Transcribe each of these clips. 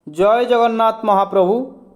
जय जगन्नाथ महाप्रभु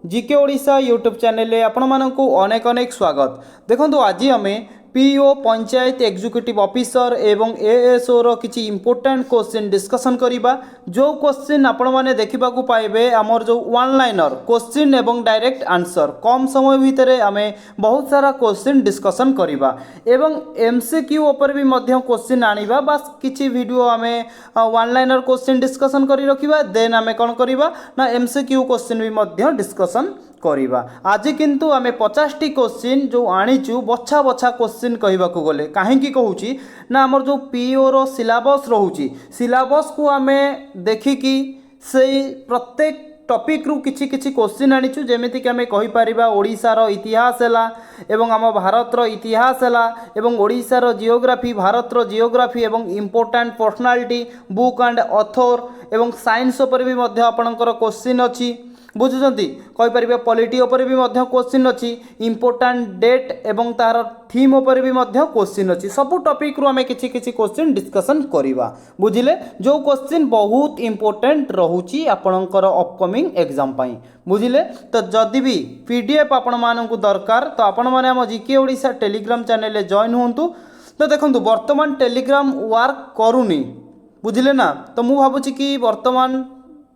GK Odisha YouTube channel में आपण मानक अनेक अनेक स्वागत। देखो आज आम पीओ पंचायत एग्जीक्यूटिव ऑफिसर एवं एएसओ रो किछि इंपोर्टेंट क्वेश्चन डिस्कशन करिबा। जो क्वेश्चन आपण माने देखिबा को पाइबे हमर जो वन लाइनर क्वेश्चन एवं डायरेक्ट आंसर कम समय भितर आमे बहुत सारा क्वेश्चन डिस्कशन करिबा एवं एमसीक्यू ऊपर भी मध्य क्वेश्चन आनिबा। बस किछि वीडियो आमे वन लाइनर क्वेश्चन डिस्कशन करि रखिबा, देन आमे कोन करिबा ना एमसीक्यू क्वेश्चन भी मध्य डिस्कशन करिबा। आज किंतु आमे 50 टी क्वेश्चन जो आनीचु बछा बछा क्वेश्चन कहबा को गले काहेकि कहूची ना हमर जो पीओ रो सिलेबस रहूची सिलेबस को आमे देखिकी से प्रत्येक टॉपिक रु किछि किछि क्वेश्चन आनीचु जेमिति कि आमे कहि परिबा ओडिसा रो इतिहास हला एवं आम भारत रो इतिहास हला एवं ओडिसा रो जियोग्राफी, भारत रो जियोग्राफी एवं important personality, book and author एवं साइंस ऊपर भी मध्य आपनकर क्वेश्चन अछि बुझुचंती कहि परिबे। पॉलिटी ऊपर भी मध्य क्वेश्चन अछि, इंपोर्टेंट डेट एवं तार थीम ऊपर भी मध्य क्वेश्चन अछि। सब टॉपिक रु हमें किछि किछि क्वेश्चन डिस्कशन करिबा बुझिले। जो क्वेश्चन बहुत इंपोर्टेंट रहूची आपनकर अपकमिंग एग्जाम पई बुझिले। तो जदि भी पीडीएफ आपण मानकु दरकार तो आपण माने हम जीके ओडिशा टेलीग्राम चैनल ले जॉइन होंतु। तो देखंतु वर्तमान टेलीग्राम वर्क करूनी बुझिले ना। तो मु भाबुची कि वर्तमान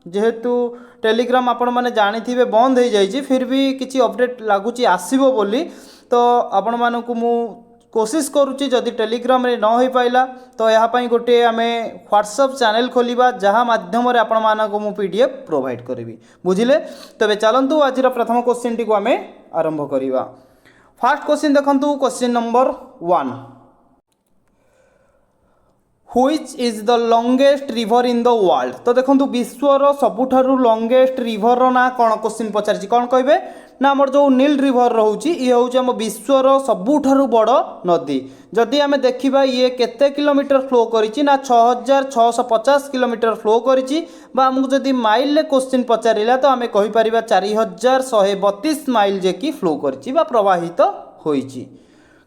जेहेतु टेलीग्राम आपण माने जानिथिबे बंद हो जाइए, फिर भी किसी अपडेट लगुच आसबो बोली। तो आपण मानकु मु कोशिश करुच्ची जदि टेलीग्राम रे न हो पाइला तो यहाँ पर गोटे आम व्हाट्सएप चैनल खोलिबा जहाँ माध्यम आपण मानक मु पीडीएफ प्रोवाइड करी बुझिले। तबे चलंतु आज प्रथम क्वेश्चन टी को आम आरंभ करिबा। फर्स्ट क्वेश्चन देखंतु question number 1, Which is the longest river in the world? तो देखो विश्वर सबुठारु लॉन्गेस्ट रिवर ना कौन क्वेश्चन पचार कौन कहे ना आम जो नील रिवर रोचे ये हूँ आम विश्वर सबुठारु बड़ नदी। जदि आम देखा ये केते किलोमीटर फ्लो करी ना 6650 किलोमीटर फ्लो करी आमको जदि माइल क्वेश्चन पचारा तो आम कहीपर 4132 माइल जे कि फ्लो करी प्रवाहित होइछि।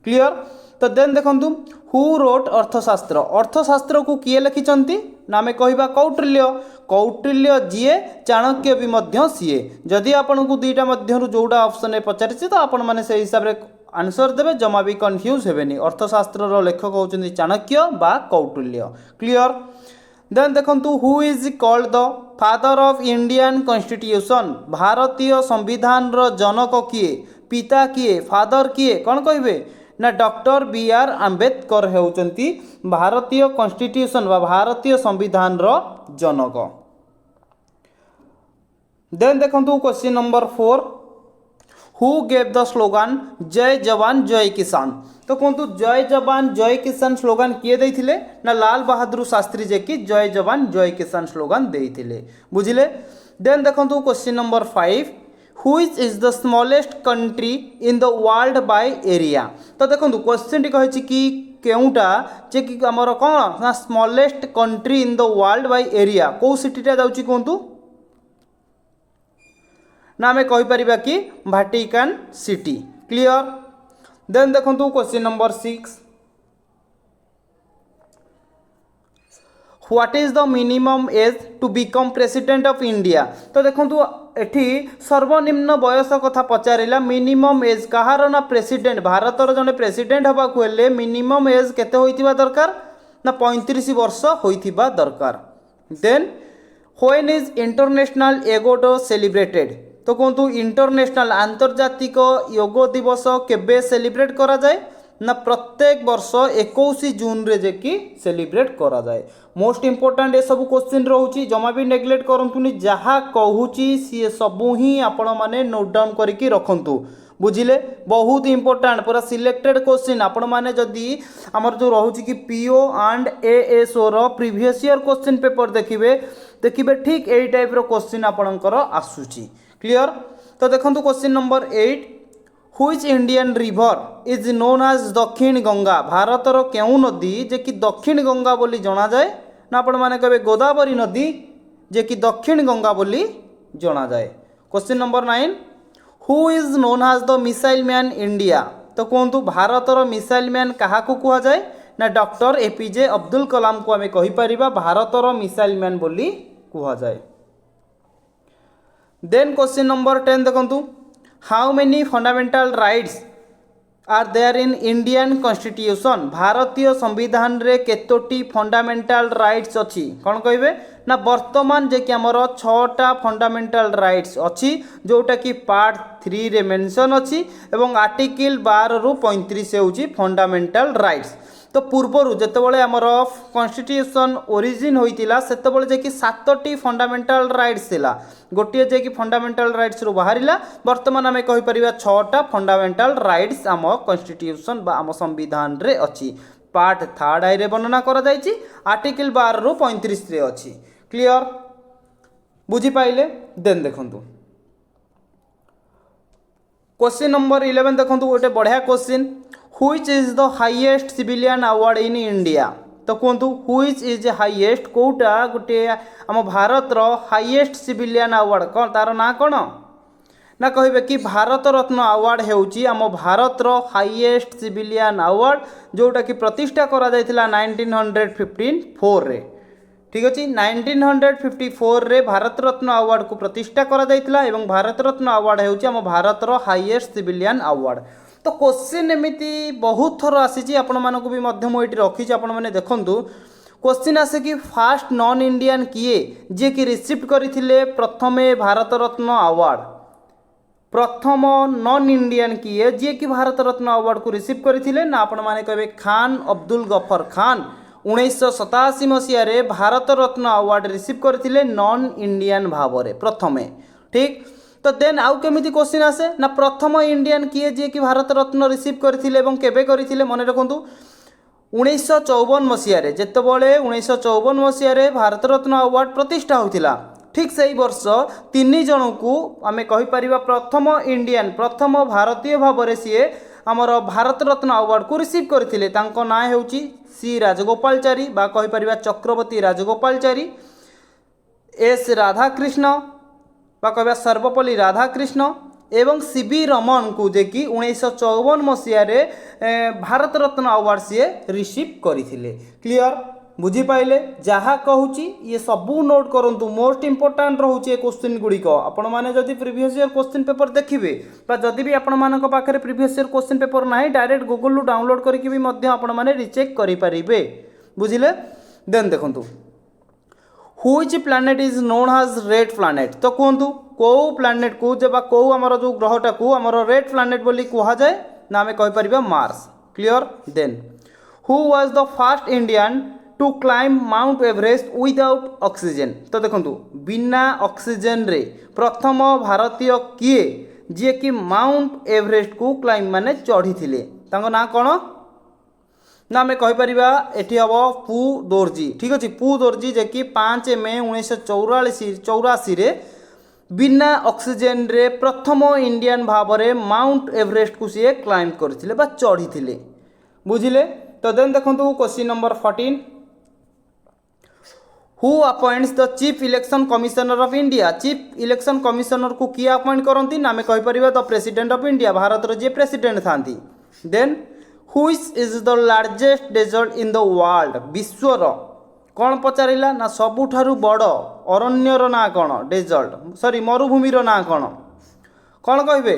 क्लियर। तो देन देखंतु हु रोट अर्थशास्त्र, अर्थशास्त्र को किए लिखिचंती ना आम कहबा कौटिल्य। कौटिल्य जीए चाणक्य भी मध्य सीए। जदि आपन को दुईटा मध्यरु जोड़ा ऑप्शन रे पचारिछि तो आपण माने से हिसाब रे आंसर देबे, जमा भी कंफ्यूज हेबेनी। अर्थशास्त्र रो लेखक होचंदी चाणक्य बा कौटिल्य। क्लियर। देन देखंतु who is called the father of Indian constitution, भारतीय संविधान रो जनक किए, पिता किए, फादर किए कौन कहबे ना डॉक्टर बी आर आंबेडकर होउचंती भारतीय कॉन्स्टिट्यूशन व भारतीय संविधान रो जनक। देन देखंतु question number 4, who gave the slogan जय जवान जय किसान। तो कहतु जय जवान जय किसान स्लोगन किए देइथिले ना लाल बहादुर शास्त्री जे कि जय जवान जय किसान स्लोगन देइथिले बुझिले। देन देखंतु question number 5, Which is the smallest country in the world by area? तो देखो क्वेश्चन टी कहे कि केउटा जे कि हमर कोन ना smallest country in the world by area को सिटीटा जाउची कोंतु ना हमें कहि परिबा कि वाटिकन सिटी। क्लियर। देन देखंतु question number 6, What is the minimum age to become president of India? तो देखंतु एठी सर्वनिम्न बयस कथा पचारिला। मिनिमम एज कहार ना प्रेसिडेंट भारतर जने प्रेसिडेंट हबा को हेले मिनिमम एज केते होइतिबा दरकार ना 35 वर्ष होइतिबा दरकार। Then when is international yoga day celebrated. तो कहतु इंटरनेशनल आंतर्जातिक योग दिवस केबे सेलिब्रेट करा जाए ना प्रत्येक वर्ष 21 जून रे जे कि सेलिब्रेट करा जाए। मोस्ट इंपोर्टेंट ये सब क्वेश्चन रोची, जमा भी नेग्लेक्ट करंतुनी, जहाँ कहूची सी सबू ही आपण माने नोट डाउन करके रखंतु बुझिले। बहुत इंपोर्टेंट पूरा सिलेक्टेड क्वेश्चन आपण माने जदी हमर जो रहूची कि पीओ एंड एएसओ रो प्रीवियस ईयर क्वेश्चन पेपर देखिबे ठीक एई टाइप रो क्वेश्चन आपणकर आसुची। क्लियर। तो देखंतु question number 8, Which Indian river is known as दक्षिण गंगा। भारतर केउ नदी जे कि दक्षिण गंगा बोली जना जाए ना आपण माने कहबे गोदावरी नदी जे कि दक्षिण गंगा बोली जना जाए। Question number 9, Who is known as the missile man India। तो कहतु भारतर मिसाइल मैन क्या कह जाए ना डॉक्टर एपीजे अब्दुल कलाम को आम कहीपर भारतर मिसाइल मैन बोली कह जाए। देन क्वेश्चन नंबर 10 देखंतु how many fundamental rights are there in Indian constitution भारतीय संविधान रे केतोटी फंडामेंटल राइट्स अच्छी कौन कहे ना वर्तमान जे कि आमर 6टा फंडामेंटल राइट्स अच्छी जोटा कि पार्ट 3 रे मेंशन अच्छी एवं आर्टिकल 12 रु 35 होची फंडामेंटल राइट्स। तो पूर्वर जितेबाला आमर कॉन्स्टिट्यूशन ओरिजिन होइतिला सेतेबाला जे कि 7टी फंडामेंटल राइट्स थिला गोटे जे कि फंडामेंटल राइट्स रु बाहरिला वर्तमान आमे कहि परिबा 6टा फंडामेंटल राइट्स आम कॉन्स्टिट्यूशन बा आम संविधान रे अछि। पार्ट 3 आई रे वर्णना करा जायछि आर्टिकल 12 रु 35 रे अछि। क्लियर बुझी पाइले। देन देखंतु क्वेश्चन नंबर 11 देखंतु गोटे बढ़िया question which is the highest civilian award in India. तो कहतु व्हिच इज हाईएस्ट कोटा गोटे आम भारत रो हाईएस्ट सिविलियन अवार्ड कौन तार ना कौन ना कहे कि भारत रत्न अवार्ड हेउची आम भारत रो हाईएस्ट सिविलियन अवार्ड जोटा कि प्रतिष्ठा करा जायतिला 1954 रे। ठीक अच्छे 1954 रे भारत रत्न अवार्ड को प्रतिष्ठा करा जायतिला एवं भारत रत्न अवार्ड हेउची आम भारत रो हाईएस्ट सिविलियन अवार्ड। तो क्वेश्चन एमती बहुत थर आसी आपण मानक भी मध्यम ये रखी आपण मैंने देखंतु क्वेश्चन आसे कि फास्ट नॉन इंडियन किए जे कि रिसीव करथिले प्रथमे भारत रत्न अवार्ड प्रथम नॉन इंडियन किए जे कि भारत रत्न अवार्ड को रिसीव करथिले ना आपण माने कहबे खान अब्दुल गफर खान 1987 मसीह रे भारत रत्न अवार्ड रिसीव करथिले नॉन इंडियन भावरे प्रथमे। ठीक तो देन आउ केमिति क्वेश्चन आसे ना प्रथम इंडियन किए जे कि भारत रत्न रिसीव करथिले एवं केबे करथिले मन रखंतु 1954 मसीह रे जेतेबेले 1954 मसीह रे भारत रत्न अवार्ड प्रतिष्ठा होतिला। ठीक सही वर्ष 3 जन को आमे कहि परिबा प्रथम इंडियन प्रथम भारतीय भावरे सीए आमर भारत रत्न अवार्ड को रिसीव करथिले तांको ना हेउची सी राजगोपालचारी बा कहि परिबा चक्रवर्ती राजगोपालचारी एस राधाकृष्ण बा कहबा सर्वपल्ली राधाकृष्ण एवं सीबी रमन को जे कि 1954 मसीह रे भारत रत्न अवार्ड सी रिसीव करथिले। क्लियर बुझी पाइले जहाँ कहूँ ये सबू नोट करंतु मोस्ट इंपोर्टाट रोचे क्वेश्चन गुड़िक आपण मैंने जदि प्रीवियस ईयर क्वेश्चन पेपर देखिए जदि भी आपण मान पाखे प्रीवियस ईयर क्वेश्चन पेपर ना डायरेक्ट गूगल डाउनलोड करके भी आपण मैंने रिचेक करेंगे बुझिले। देन देखंतु which planet is known as red planet. तो कहतु कौ प्लैनेट को जब कौ आमर जो ग्रहटा को आमर रेड प्लैनेट बोली कह जाए ना आम कहीपर मार्स। Clear. Then who was the first Indian to climb Mount Everest without oxygen. तो देखंतु बिना ऑक्सीजन रे प्रथम भारतीय किए जे कि माउंट एवरेस्ट को क्लाइम माने चढ़ी थिले तांको ना कौन ना आम कहीपर एटी हम पू दोर्जी। ठीक अच्छे पू दोर्जी जे कि 5 मई 1984 रे बिना ऑक्सीजन रे प्रथम इंडियन भावरे माउंट एवरेस्ट को सी क्लाइम करथिले बा चढ़ी थिले बुझिले। तो देन देखंतु question number 14 who appoints the chief election commissioner of India. Chief election commissioner को किए अपॉइंट करती ना आम कहीपर the president of India Bharat जे प्रेसिडेंट थांती। Then which is the largest desert in the world. विश्वर कौन पचारिला ना सबुठारु बड़ अरण्यर ना कौन डेजर्ट सॉरी मरुभूमिर ना कौन कौन कहे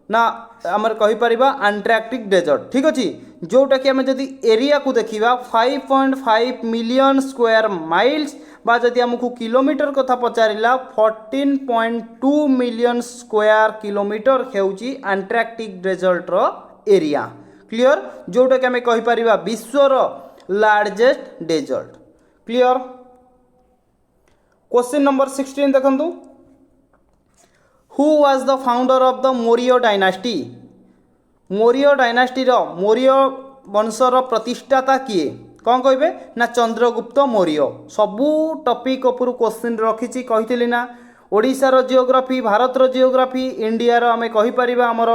ना आम कहीपर अंटार्कटिक डेजर्ट। ठीक अच्छे जोटा कि आम जदि एरिया को देखा 5.5 मिलियन स्क्वायर माइल्स बा जदि आमको किलोमीटर कथा पचारिला 14.2 मिलियन स्क्वायर किलोमीटर हेउची अंटार्कटिक डेजर्ट रो एरिया। क्लियर जोटा कि आम कहीपर विश्वर largest desert. Clear. Question number 16 देखंतु who was the founder of the Maurya dynasty. Maurya dynasty रो मौर्य वंशर प्रतिष्ठाता किए कौन कहे ना चंद्रगुप्त मौर्य। सबू टॉपिक उपर क्वेश्चन रखी कही ना ओडिशार जियोग्राफी भारतर जियोग्राफी इंडिया रो आमे कहीपर आमर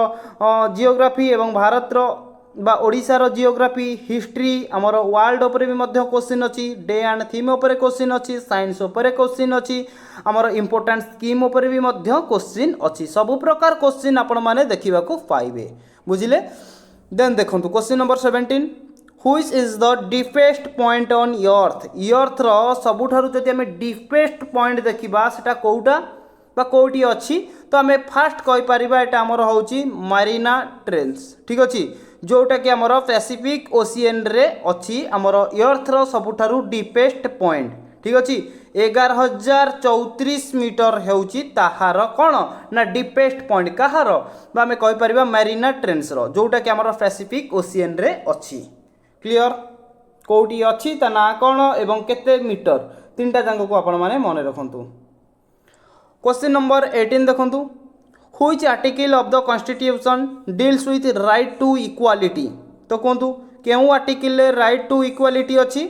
जियोग्राफी एवं भारतर बा ओडिशार जियोग्राफी हिस्ट्री आमर वर्ल्ड उपर भी मध्य क्वेश्चन अच्छी डे एंड थीम उपर क्वेश्चन अच्छी साइंस उपर क्वेश्चन अच्छी आमर इंपोर्टेंट स्कीम उपर भी मध्य क्वेश्चन अच्छी सबु प्रकार क्वेश्चन आपण माने देखिबा को पाइबे बुझिले। देन देखंतु question number 17 which is the deepest point on earth. Earth रो सबुठारु जति हमें डीपेस्ट पॉइंट देखिबा सेटा कोउटा बा कोटी अच्छी तो आम फास्ट कहीपर यहाँ आमर हूँ मारिना ट्रेंच ठीक अच्छे जोटा कि आमर पैसिफिक ओशियन रे अच्छी आमर अर्थर सबुठारु डीपेस्ट पॉइंट ठीक अच्छे 11,034 मीटर होउची ताहार कौन ना डीपेस्ट पॉइंट कहार आम कहीपर मारिना ट्रेंच जोटा कि आमर पैसिफिक ओशियन रे अच्छी क्लियर कौटी अच्छी ता ना कौन एवं केते मीटर तीनटा जांग को आपण माने मन रखंतु। क्वेश्चन नंबर 18 देखंतु which article of the constitution deals with right to equality तो कहतु केउ आर्टिकल राइट टू इक्वालिटी अच्छी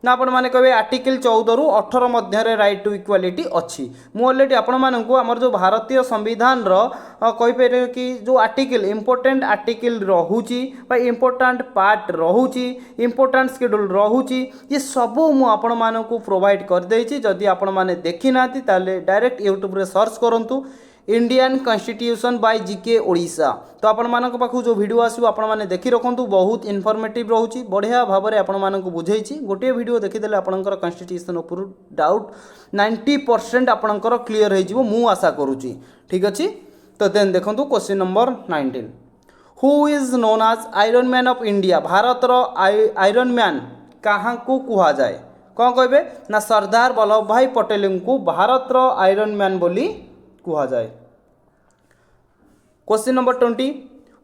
ना आपण माने कहबे आर्टिकल 14 रु 18 मध्य राइट टू इक्वालिटी अच्छी मु ऑलरेडी आपण मानकु हमर जो भारतीय संविधान रो कहि पारे कि जो आर्टिकल इंपोर्टेंट आर्टिकल रहूची बा इंपोर्टेंट पार्ट रहूची इंपोर्टेंट शेड्यूल रहूची ये सब मु आपण मानकु प्रोवाइड कर देछि जदि आपण माने देखि नाती ताले डायरेक्ट यूट्यूब रे सर्च करंतु Indian constitution bye GK Odisha तो आपण मानक पाखु जो वीडियो आसु आपण माने देखि रखंतु बहुत इनफॉर्मेटिव रहउची बढ़िया भाव में आपण मानक बुझेछि गोटे वीडियो देखिदेले आपणकर कॉन्स्टिट्यूशन ऊपर डाउट 90% आपणकर क्लियर हो जिवो मु आशा करूची ठीक अछि। तो देन देखंतु question number 19 who is known as iron man of India Bharat रो आयरन मैन कहाँ को कुहा जाए कौन कहबे ना सरदार वल्लभ भाई पटेल को भारत रो आयरन मैन बोली कुहा जाए। Question number 20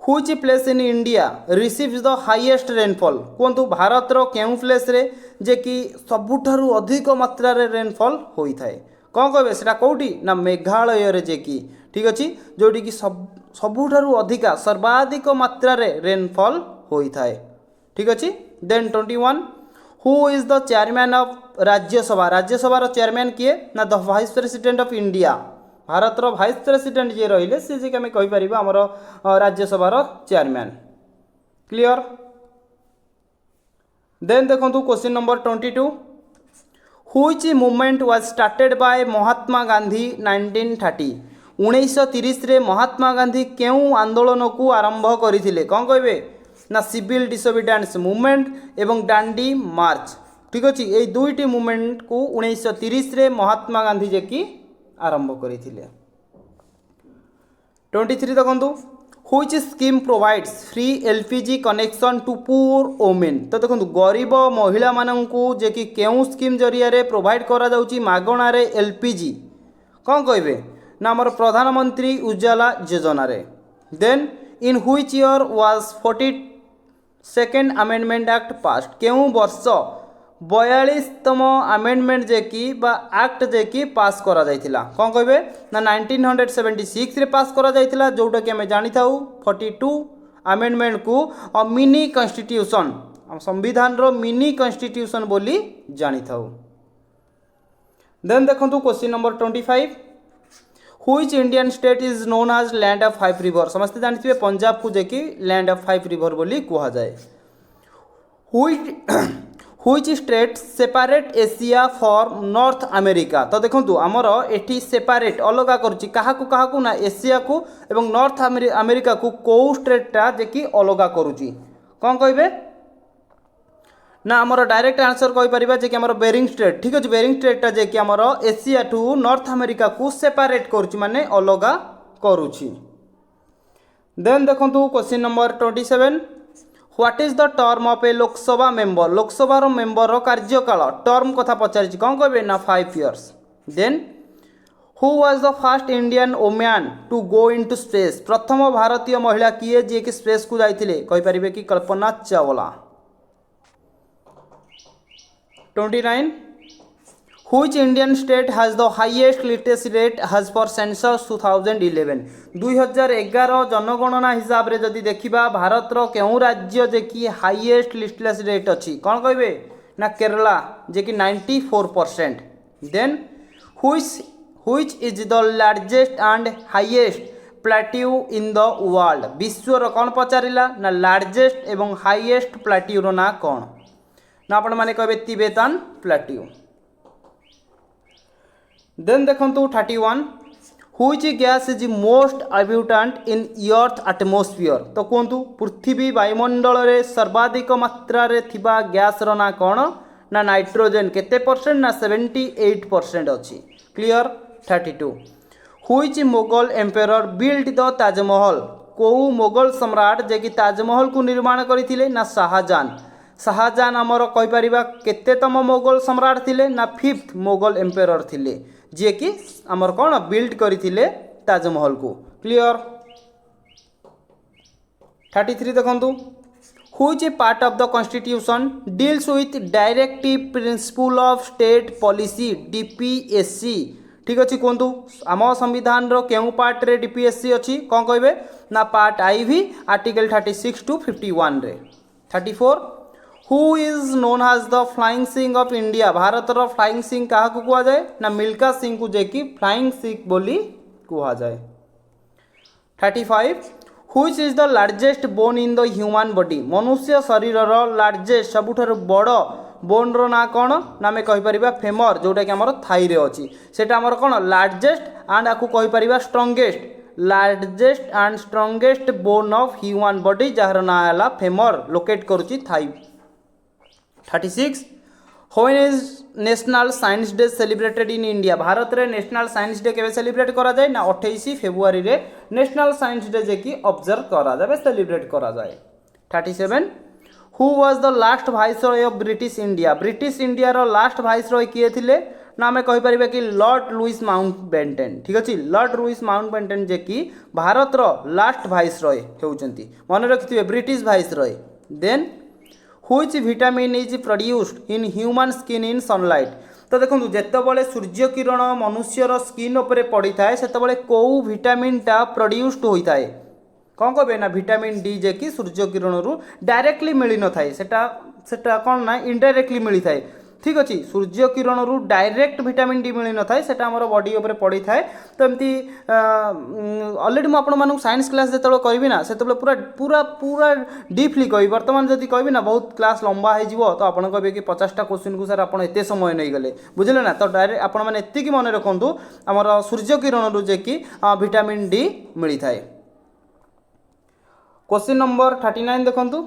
which place in India receives the highest rainfall कहतु भारत रो केउ प्लेस रे जे कि सबुठारु अधिक मात्रा रे रेनफॉल होई थाए कौन कहबे सेटा कोठी ना मेघालय रे जे कि ठीक अछि जोटी कि सबुठारु अधिका सर्वाधिक मात्रा रे रेनफॉल होई थाए ठीक अछि। Then 21 who is the chairman of Rajya Sabha रो चेयरमैन किए ना the vice president of India Bharat रो वाइस प्रेसिडेंट जे रहिले से जे आम कहीपर आमर राज्यसभा चेयरमैन क्लियर। देन देखो question number 22 which movement was started by Mahatma Gandhi 1930 1930 रे महात्मा गांधी केउ आंदोलन को आरंभ करथिले कौन कहबे ना सिविल डिसोबिडियंस मूवमेंट एवं डांडी मार्च ठीक अच्छे ये दुईटी मूवमेंट को 1930 रे महात्मा गांधी जे कि आरंभ करथिले। 23 देखंतु which scheme provides free LPG connection to poor women तो देखंतु गरीब महिला माननकु जे कि केउ स्कीम जरिया रे प्रोवाइड करा जाउची मागणा रे एलपीजी कौन कहबे ना हमर प्रधानमंत्री उज्ज्वला योजना रे। Then in which year was 42nd amendment act passed केउ वर्ष 42तम अमेंडमेंट जे कि बा एक्ट जे कि पास करा जाइथिला कौन कहबे ना 1976 रे पास करा जाइथिला जोटा कि हमें जानि थाउ 42 अमेंडमेंट को मिनी कॉन्स्टिट्यूशन हम संविधान रो मिनी कॉन्स्टिट्यूशन बोली जानि थाउ। देन देखंतु question number 25 which Indian state is known as land of 5 river समस्त जानथिबे पंजाब को जे कि लैंड ऑफ 5 रिवर बोली कुहा जाए। Which state separate Asia for north America तो देखंतु आमर एठी सेपरेट अलग करूची काहाकू ना एशिया को एवं नॉर्थ अमेरिका को को स्टेटा जे कि अलग करूची कौन कहबे ना आमर डायरेक्ट आंसर कहि परिबा जे कि आमर बेरिंग स्टेट ठीक अछि बेरिंग स्टेटा जे कि आमर एशिया टू नॉर्थ अमेरिका को सेपरेट करूची माने अलग करूची। देन देखंतु question number 27 what is the term of a Lok Sabha member Lok Sabha रो मेंबर रो कार्यकाल टर्म कथा पचारिछि कौन कहबे ना 5 years. Then who was the first Indian women to go into space प्रथम भारतीय महिला किए जे कि स्पेस को जाइथिले कहि परिबे कि Kalpana Chawla. 29 which Indian state has the highest literacy rate has for census 2011 2011 जनगणना हिसाब रे जदि देखिबा भारत रो केउ राज्य जे कि हाईएस्ट लिटरेसी रेट अछि कौन कहबे ना केरला जे कि 94%। Then which is the largest and highest plateau in the world विश्व रो कौन पचारिला ना लार्जेस्ट एवं हाईएस्ट प्लेट्यू रो ना कौन ना आपण माने कहबे तिब्बतन प्लेट्यू। देन देखंतु 31 which gas is most abundant in earth atmosphere तो कहतु पृथ्वी वायुमंडल रे सर्वाधिक मात्रा रे थिबा गैस रो ना कौन ना नाइट्रोजन केते परसेंट ना 78% अछि clear. 32 which Mughal emperor build the Taj Mahal को मोगल सम्राट जे कि ताजमहल को निर्माण करथिले ना शाहजहान। शाहजहान आमर कहीपर केतेतम मोगल सम्राट थिले ना फिफ्थ मोगल एम्पेरर थिले जे कि आमर कौन बिल्ड करथिले ताजमहल को। क्लियर। 33 देखंतु which A part of the constitution deals with directive principle of state policy DPSC. ठीक अच्छे कहतु आम संविधान रो केउ पार्ट रे डीपीएससी अच्छी कौन कहे ना पार्ट IV आर्टिकल 36 टू 51 रे। 34 who is known as the flying Singh of India. Bharat रो फ्लाइंग सिंह क्या कह जाए ना मिल्खा सिंह को जेकि फ्लाइंग सिंह बोली कह जाए। 35 which is the largest bone in the human body. मनुष्य शरीर लार्जेस्ट सबुठार बड़ बोन रो ना कौन ना आम कहीपर फेमर जोटा कि आमर थाई रे अच्छी सेटा आमर कौन लार्जेस्ट एंड आपको कहीपर strongest largest and strongest bone of human body जार ना है फेमर लोकेट करुच्ची thigh. 36 when is national science day celebrated in India. Bharat रे नेशनल साइंस डे केबे सेलिब्रेट करा जाए ना 28 फेब्रुआरी रे नेशनल साइंस डे जे कि ऑब्जर्व करा जाए सेलिब्रेट करा जाए। 37 who was the last viceroy of British India. British India रो लास्ट वाइसरॉय किए थिले ना आम कहीपर कि लॉर्ड लुइस माउंटबेटन। ठीक अच्छे लॉर्ड लुइस माउंटबेटन जे कि भारत रो लास्ट वाइसरॉय होउचंती मन रखिथिबे British viceroy. Then which vitamin is produced in human skin in sunlight. तो देखो जितेबाला सूर्य किरण मनुष्यर स्किन उपरे पड़ी थाए सेतेबाला कौ विटामिनटा प्रोड्यूस्ड होता है कौन कहे ना विटामिन डी जे कि सूर्य किरण रु डायरेक्टली मिल न थाए सेटा कौन ना इनडायरेक्टली मिली थाए। ठीक अच्छे सूर्य किरण रु डायरेक्ट विटामिन डी मिल न थाए सेटा हमर बॉडी उपरे पड़ी थाए। तो एमती ऑलरेडी मुझे आपको साइंस क्लास जो करी ना से पूरा पूरा पूरा डीपली कही बर्तमान जब कही ना बहुत क्लास लंबा हो तो आप कहे कि 50टा क्वेश्चन को सर आप एत समय नहीं गले बुझे ना। तो डायरेक्ट आप एति मन रखु आमर सूर्य किरण रु जे कि विटामिन डी मिली थाए। क्वेश्चन नंबर 39 देखंतु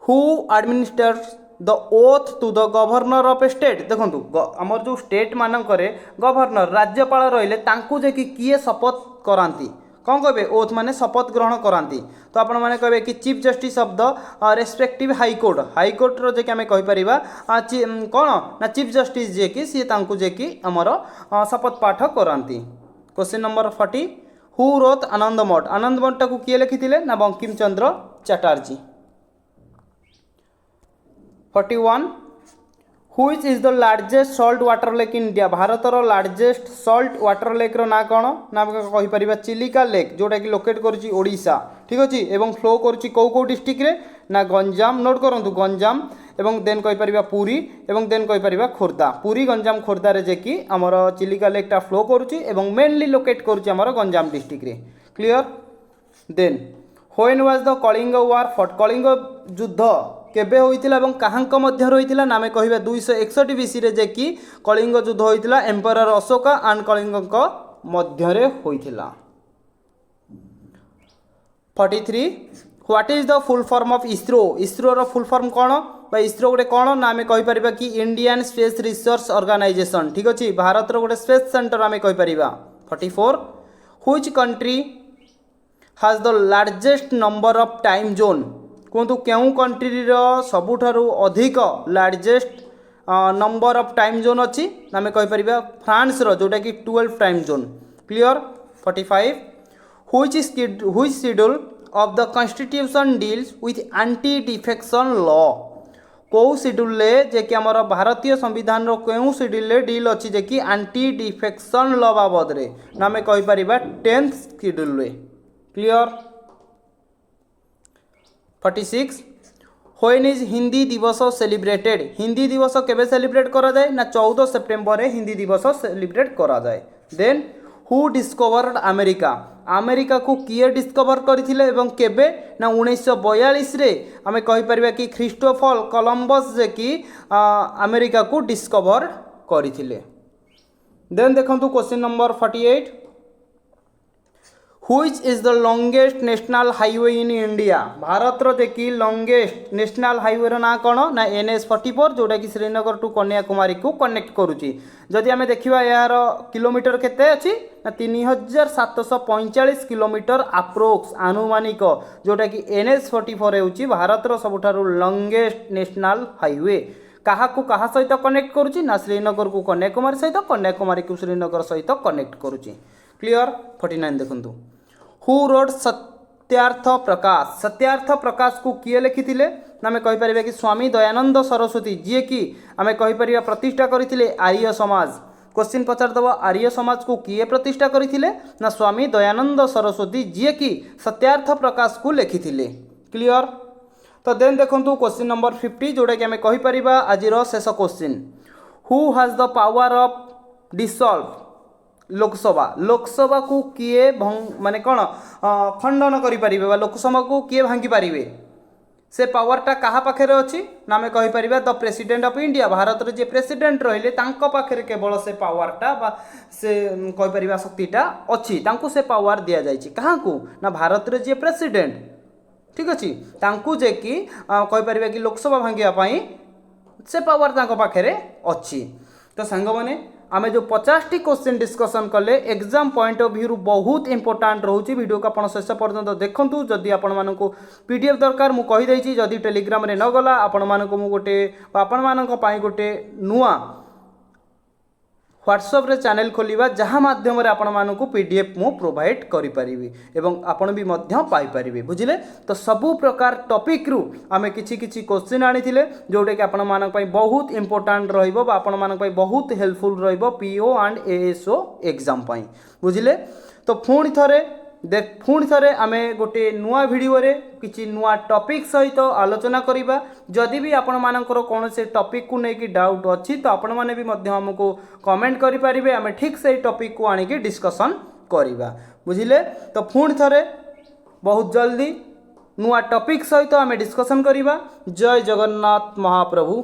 who administers the oath to the governor of a state. देखो आमर जो स्टेट मानक गवर्नर राज्यपाल रहिले तांकु जे कि किए शपथ करांती कौन कहे ओथ माने शपथ ग्रहण करांती। तो आपण माने कहे कि chief justice of the respective high court रो जे कि आमे कहि परिबा कौन ना चीफ जस्टिस जे कि सी तांकु जे कि आमर शपथ पाठ करांती। Question number 40 who wrote Anand Math टाकू किए लिखिथिले ना Bankim Chandra Chatterjee. 41 which is the largest salt water lake in India. Bharat रो लार्जेस्ट सॉल्ट वाटर लेक रो ना कौन ना कहि परिबा चिलिका लेक जोटा कि लोकेट करुची ओडिशा। ठीक अच्छे एवं फ्लो करुची कौ डिस्ट्रिक्ट रे ना गंजाम नोट करंतु गंजाम एवं देन कहि परिबा पुरी एवं देन कहि परिबा खोर्धा पुरी गंजाम खोर्धा रे जे कि हमर चिलिका लेक टा फ्लो करुची एवं मेनली लोकेट करुची हमर गंजाम डिस्ट्रिक्ट रे। Clear. Then when was the Kalinga war fought. Kalinga युद्ध केबे होइतिला एवं काहांक मध्य होइतिला नामे कहिबा 261 BC रे जे कि कलिंग युद्ध होइतिला एम्परर अशोक एंड कलिंगक मध्य रे होइतिला। 43 what is the full form of ISRO. ISRO रो फुल फॉर्म कौन बा इसरो गोटे कौन ना आमे कहि परिबा कि इंडियन स्पेस रिसर्च ऑर्गेनाइजेशन। ठीक अच्छे भारत रो गोटे स्पेस सेंटर आमे कहि परिबा। 44 which country has the largest number of time zone. कहतु केउ कंट्री सबुठारु अधिक largest number of time zone अच्छी आम कहीपर फ्रांस रो जोटा कि 12 time zone. Clear. 45 which schedule of the constitution deals with anti defection law. कौ शेड्यूल जे कि आमर भारतीय संविधान रो केउ शेड्यूल डील अच्छी जे कि एंटी डिफेक्शन लॉ बाबद रे ना आम कहीपर 10th schedule. Clear. 46 when is Hindi दिवस सेलिब्रेटेड। हिंदी दिवस केबे सेलिब्रेट करा जाए ना 14 सेप्टेम्बर रे हिंदी दिवस सेलिब्रेट करा जाए। Then who discovered America. America को किए डिस्कवर करथिले एवं केबे ना 1942 रे आमे कहि परिबा कि क्रिस्टोफर कोलंबस जे कि अमेरिका को डिस्कवर करथिले। देन देखंतु question number 48 Which is the longest national highway in India? Bharat रो देखी longest national highway रो ना कौन ना NH44 जोटा कि श्रीनगर टू कन्याकुमारी को कनेक्ट करुची। जदि आमे देखिबा यार किलोमीटर केते अछि ना 3745 किलोमीटर अप्रोक्स आनुमानिक जोटा कि NH44 हेउची भारत रो सबुठारु लॉन्गेस्ट नेशनल हाईवे। कहा को कहा सहित कनेक्ट करुची ना श्रीनगर को कन्याकुमारी सहित कन्याकुमारी को श्रीनगर सहित कनेक्ट करुची। क्लियर 49 देखंतु हु रोड सत्यार्थ प्रकाश। सत्यार्थ प्रकाश को किए लिखिथिले ना आमे कहि परिबा कि स्वामी दयानंद सरस्वती जी की आमे कहि परिबा प्रतिष्ठा करिथिले आर्य समाज। क्वेश्चन पचार दबा आर्य समाज को किए प्रतिष्ठा करिथिले ना स्वामी दयानंद सरस्वती जी की सत्यार्थ प्रकाश को लिखिथिले। क्लियर तो देन देखंतु क्वेश्चन नंबर 50 जोटा कि आमे कहि परिबा आजिरो शेष question who has the power of dissolve Lok Sabha को किए माने कौन खंडन करें लोकसभा को किए भांगी पारे से पावरटा क्या पाखे अच्छी ना आम कहीपर the president of India Bharat जे प्रेसिडेंट रहिले पाखे केवल से पावरटा बा से कहीपर शक्तिटा अच्छी से पावर दि जाए क्या ना भारत जे प्रेसिडेंट ठीक अच्छे जे कि कहीपर कि लोकसभा भांगापी से पावर पाखे अच्छी। तो सांग मैंने आमे जो 50टी क्वेश्चन डिस्कसन कले एग्जाम पॉइंट ऑफ व्यू बहुत इंपोर्टेंट रोचे वीडियो को आपण शेष पर्यंत देखंतु। जदि आपण मानक पीडीएफ दरकार मु कहि दैछि जदि टेलीग्राम रे न गला आपण मानक मु गोटे आपण मानक पई गोटे नुआ व्हाट्सएप रे चैनल खोलिबा जहाँ माध्यम रे आपण मानक पीडीएफ मु प्रोवाइड करि परिबी एवं आपण भी मध्य पाई परिबे बुझिले। तो सबु प्रकार टॉपिक रु आमे किछि किछि क्वेश्चन आनिथिले जोटे कि आपण मानक पई बहुत इंपोर्टेंट रहइबो बा आपण मानक पई बहुत हेल्पफुल रहइबो पीओ एंड एएसओ एग्जाम पई बुझिले। तो पुणी थे आमे गोटे नुआ वीडियो रे किछि नुआ टॉपिक सहित आलोचना करिबा। जदि भी आपण मानकर कौन से टॉपिक को लेकिन डाउट अच्छी तो आपण माने भी मध्य हमको कमेंट करि परिबे आमे ठीक से टॉपिक को आनिके डिस्कशन करिबा बुझिले। तो पुणी थे बहुत जल्दी नुआ टॉपिक सहित आमे डिस्कशन करिबा। जय जगन्नाथ महाप्रभु।